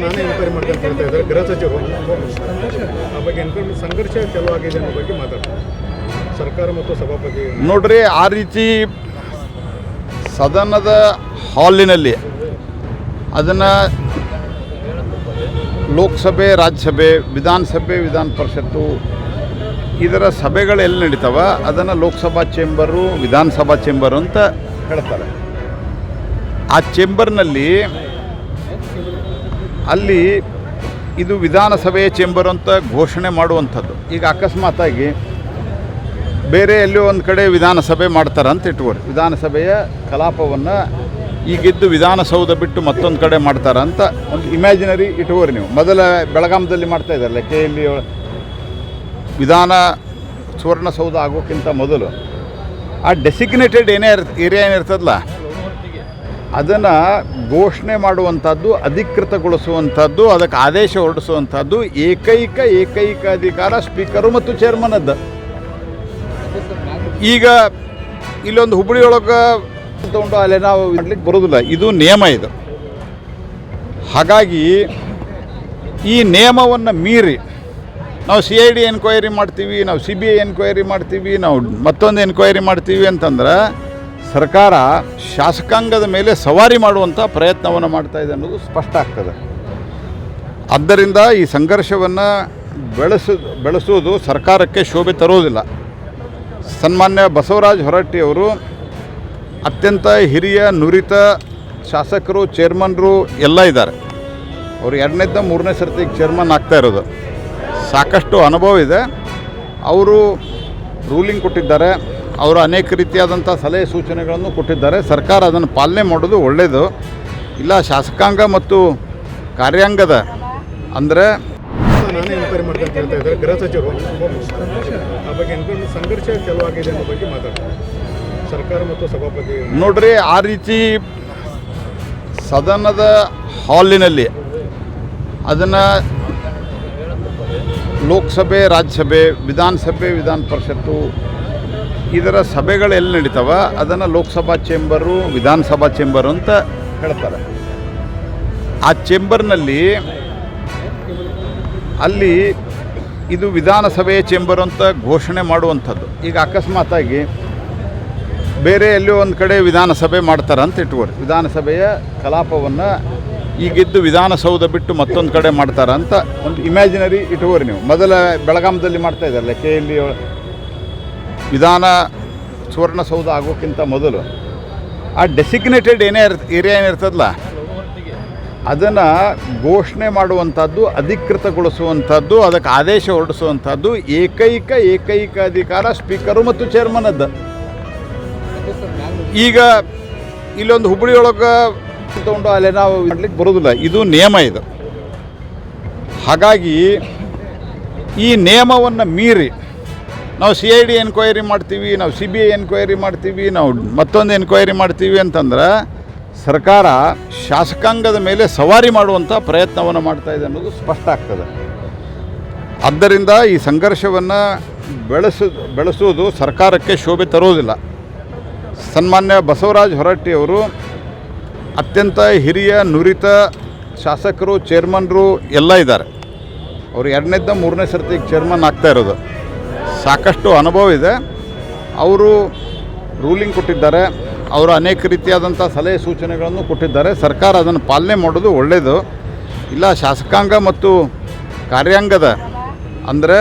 ನಾನೇ ಎನ್ಕ್ವೈರಿ ಮಾಡ್ಕೊಂಡು ಹೇಳ್ತಾ ಇದ್ದಾರೆ ಗೃಹ ಸಚಿವರು ಆ ಬಗ್ಗೆ ಎನ್ಕ್ವೈರಿ ಸಂಘರ್ಷ ಚಾಲೂ ಆಗಿದೆ ಅನ್ನೋ ಬಗ್ಗೆ ಮಾತಾಡ್ತಾರೆ ಸರ್ಕಾರ ಮತ್ತು ಸಭಾಪತಿ. ನೋಡ್ರಿ, ಆ ರೀತಿ ಸದನದ ಹಾಲಿನಲ್ಲಿ ಅದನ್ನು ಲೋಕಸಭೆ, ರಾಜ್ಯಸಭೆ, ವಿಧಾನಸಭೆ, ವಿಧಾನ ಪರಿಷತ್ತು ಇದರ ಸಭೆಗಳು ಎಲ್ಲಿ ನಡೀತಾವ ಅದನ್ನು ಲೋಕಸಭಾ ಚೇಂಬರು, ವಿಧಾನಸಭಾ ಚೇಂಬರು ಅಂತ ಹೇಳ್ತಾರೆ. ಆ ಚೇಂಬರ್ನಲ್ಲಿ ಅಲ್ಲಿ ಇದು ವಿಧಾನಸಭೆಯ ಚೇಂಬರು ಅಂತ ಘೋಷಣೆ ಮಾಡುವಂಥದ್ದು. ಈಗ ಅಕಸ್ಮಾತಾಗಿ ಬೇರೆ ಎಲ್ಲೋ ಒಂದು ಕಡೆ ವಿಧಾನಸಭೆ ಮಾಡ್ತಾರೆ ಅಂತ ಇಟ್ಕೋರಿ, ವಿಧಾನಸಭೆಯ ಕಲಾಪವನ್ನು ಈಗಿದ್ದು ವಿಧಾನಸೌಧ ಬಿಟ್ಟು ಮತ್ತೊಂದು ಕಡೆ ಮಾಡ್ತಾರೆ ಅಂತ ಒಂದು ಇಮ್ಯಾಜಿನರಿ ಇಟ್ಕೋರಿ ನೀವು. ಮೊದಲ ಬೆಳಗಾಮದಲ್ಲಿ ಮಾಡ್ತಾ ಇದ್ದಾರಲ್ಲ, KLE ವಿಧಾನ ಸುವರ್ಣಸೌಧ ಆಗೋಕ್ಕಿಂತ ಮೊದಲು ಆ ಡೆಸಿಗ್ನೇಟೆಡ್ ಏರಿಯಾ ಏನಿರ್ತದಲ್ಲ ಅದನ್ನು ಘೋಷಣೆ ಮಾಡುವಂಥದ್ದು, ಅಧಿಕೃತಗೊಳಿಸುವಂಥದ್ದು, ಅದಕ್ಕೆ ಆದೇಶ ಹೊರಡಿಸುವಂಥದ್ದು ಏಕೈಕ ಅಧಿಕಾರ ಸ್ಪೀಕರು ಮತ್ತು ಚೇರ್ಮನದ್ದು. ಈಗ ಇಲ್ಲೊಂದು ಹುಬ್ಬಳ್ಳಿಯೊಳಗೆ ತಗೊಂಡು ಅಲ್ಲೇ ನಾವು ಮಾಡಲಿಕ್ಕೆ ಬರೋದಿಲ್ಲ, ಇದು ನಿಯಮ ಇದು. ಹಾಗಾಗಿ ಈ ನಿಯಮವನ್ನು ಮೀರಿ ನಾವು CID ಎನ್ಕ್ವೈರಿ ಮಾಡ್ತೀವಿ, ನಾವು CBI ಎನ್ಕ್ವೈರಿ ಮಾಡ್ತೀವಿ, ನಾವು ಮತ್ತೊಂದು ಎನ್ಕ್ವೈರಿ ಮಾಡ್ತೀವಿ ಅಂತಂದ್ರೆ ಸರ್ಕಾರ ಶಾಸಕಾಂಗದ ಮೇಲೆ ಸವಾರಿ ಮಾಡುವಂಥ ಪ್ರಯತ್ನವನ್ನು ಮಾಡ್ತಾಯಿದೆ ಅನ್ನೋದು ಸ್ಪಷ್ಟ ಆಗ್ತದೆ. ಆದ್ದರಿಂದ ಈ ಸಂಘರ್ಷವನ್ನು ಬೆಳೆಸೋದು ಸರ್ಕಾರಕ್ಕೆ ಶೋಭೆ ತರೋದಿಲ್ಲ. ಸನ್ಮಾನ್ಯ ಬಸವರಾಜ ಹೊರಟ್ಟಿಯವರು ಅತ್ಯಂತ ಹಿರಿಯ ನುರಿತ ಶಾಸಕರು, ಚೇರ್ಮನ್ರು ಎಲ್ಲ ಇದ್ದಾರೆ. ಅವರು 2ನೇ 3ನೇ ಸರ್ತಿಗೆ ಚೇರ್ಮನ್ ಆಗ್ತಾ ಇರೋದು, ಸಾಕಷ್ಟು ಅನುಭವ ಇದೆ. ಅವರು ರೂಲಿಂಗ್ ಕೊಟ್ಟಿದ್ದಾರೆ, ಅವರು ಅನೇಕ ರೀತಿಯಾದಂಥ ಸಲಹೆ ಸೂಚನೆಗಳನ್ನು ಕೊಟ್ಟಿದ್ದಾರೆ. ಸರ್ಕಾರ ಅದನ್ನು ಪಾಲನೆ ಮಾಡೋದು ಒಳ್ಳೆಯದು. ಇಲ್ಲ ಶಾಸಕಾಂಗ ಮತ್ತು ಕಾರ್ಯಾಂಗದ ಅಂದರೆ ನಾನೇ ಎನ್ಕ್ವೈರಿ ಮಾಡ್ಕೊಂಡು ಹೇಳ್ತಾ ಇದ್ದಾರೆ ಗೃಹ ಸಚಿವರು ಆ ಬಗ್ಗೆ ಎನ್ಕ್ವೈರಿ ಸಂಘರ್ಷ ಚಾಲೂ ಆಗಿದೆ ಅನ್ನೋ ಬಗ್ಗೆ ಮಾತಾಡ್ತಾರೆ ಸರ್ಕಾರ ಮತ್ತು ಸಭಾಪತಿ. ನೋಡ್ರಿ, ಆ ರೀತಿ ಸದನದ ಹಾಲಿನಲ್ಲಿ ಅದನ್ನು ಲೋಕಸಭೆ, ರಾಜ್ಯಸಭೆ, ವಿಧಾನಸಭೆ, ವಿಧಾನ ಪರಿಷತ್ತು ಇದರ ಸಭೆಗಳು ಎಲ್ಲಿ ನಡೀತಾವ ಅದನ್ನು ಲೋಕಸಭಾ ಚೇಂಬರು, ವಿಧಾನಸಭಾ ಚೇಂಬರು ಅಂತ ಹೇಳ್ತಾರೆ. ಆ ಚೇಂಬರ್ನಲ್ಲಿ ಅಲ್ಲಿ ಇದು ವಿಧಾನಸಭೆಯ ಚೇಂಬರು ಅಂತ ಘೋಷಣೆ ಮಾಡುವಂಥದ್ದು. ಈಗ ಅಕಸ್ಮಾತಾಗಿ ಬೇರೆ ಎಲ್ಲೋ ಒಂದು ಕಡೆ ವಿಧಾನಸಭೆ ಮಾಡ್ತಾರೆ ಅಂತ ಇಟ್ಕೋರಿ, ವಿಧಾನಸಭೆಯ ಕಲಾಪವನ್ನು ಈಗಿದ್ದು ವಿಧಾನಸೌಧ ಬಿಟ್ಟು ಮತ್ತೊಂದು ಕಡೆ ಮಾಡ್ತಾರೆ ಅಂತ ಒಂದು ಇಮ್ಯಾಜಿನರಿ ಇಟ್ಕೋರಿ ನೀವು. ಮೊದಲ ಬೆಳಗಾಮದಲ್ಲಿ ಮಾಡ್ತಾ ಇದ್ದಾರಲ್ಲ, KLE ವಿಧಾನ ಸುವರ್ಣಸೌಧ ಆಗೋಕ್ಕಿಂತ ಮೊದಲು ಆ ಡೆಸಿಗ್ನೇಟೆಡ್ ಏರಿಯಾ ಏನಿರ್ತದಲ್ಲ ಅದನ್ನು ಘೋಷಣೆ ಮಾಡುವಂಥದ್ದು, ಅಧಿಕೃತಗೊಳಿಸುವಂಥದ್ದು, ಅದಕ್ಕೆ ಆದೇಶ ಹೊರಡಿಸುವಂಥದ್ದು ಏಕೈಕ ಅಧಿಕಾರ ಸ್ಪೀಕರು ಮತ್ತು ಚೇರ್ಮನದ್ದು. ಈಗ ಇಲ್ಲೊಂದು ಹುಬ್ಬಳ್ಳಿಯೊಳಗೆ ತಗೊಂಡು ಅಲ್ಲೇ ನಾವು ಮಾಡಲಿಕ್ಕೆ ಬರೋದಿಲ್ಲ, ಇದು ನಿಯಮ ಇದು. ಹಾಗಾಗಿ ಈ ನಿಯಮವನ್ನು ಮೀರಿ ನಾವು CID ಎನ್ಕ್ವೈರಿ ಮಾಡ್ತೀವಿ, ನಾವು CBI ಎನ್ಕ್ವೈರಿ ಮಾಡ್ತೀವಿ, ನಾವು ಮತ್ತೊಂದು ಎನ್ಕ್ವೈರಿ ಮಾಡ್ತೀವಿ ಅಂತಂದ್ರೆ ಸರ್ಕಾರ ಶಾಸಕಾಂಗದ ಮೇಲೆ ಸವಾರಿ ಮಾಡುವಂಥ ಪ್ರಯತ್ನವನ್ನು ಮಾಡ್ತಾಯಿದೆ ಅನ್ನೋದು ಸ್ಪಷ್ಟ ಆಗ್ತದೆ. ಆದ್ದರಿಂದ ಈ ಸಂಘರ್ಷವನ್ನು ಬೆಳೆಸೋದು ಸರ್ಕಾರಕ್ಕೆ ಶೋಭೆ ತರೋದಿಲ್ಲ. ಸನ್ಮಾನ್ಯ ಬಸವರಾಜ ಹೊರಟ್ಟಿಯವರು ಅತ್ಯಂತ ಹಿರಿಯ ನುರಿತ ಶಾಸಕರು, ಚೇರ್ಮನ್ರು ಎಲ್ಲ ಇದ್ದಾರೆ. ಅವರು 2ನೇ 3ನೇ ಸರ್ತಿಗೆ ಚೇರ್ಮನ್ ಆಗ್ತಾ ಇರೋದು, ಸಾಕಷ್ಟು ಅನುಭವ ಇದೆ. ಅವರು ರೂಲಿಂಗ್ ಕೊಟ್ಟಿದ್ದಾರೆ, ಅವರು ಅನೇಕ ರೀತಿಯಾದಂಥ ಸಲಹೆ ಸೂಚನೆಗಳನ್ನು ಕೊಟ್ಟಿದ್ದಾರೆ. ಸರ್ಕಾರ ಅದನ್ನು ಪಾಲನೆ ಮಾಡೋದು ಒಳ್ಳೆಯದು. ಇಲ್ಲ ಶಾಸಕಾಂಗ ಮತ್ತು ಕಾರ್ಯಾಂಗದ ಅಂದರೆ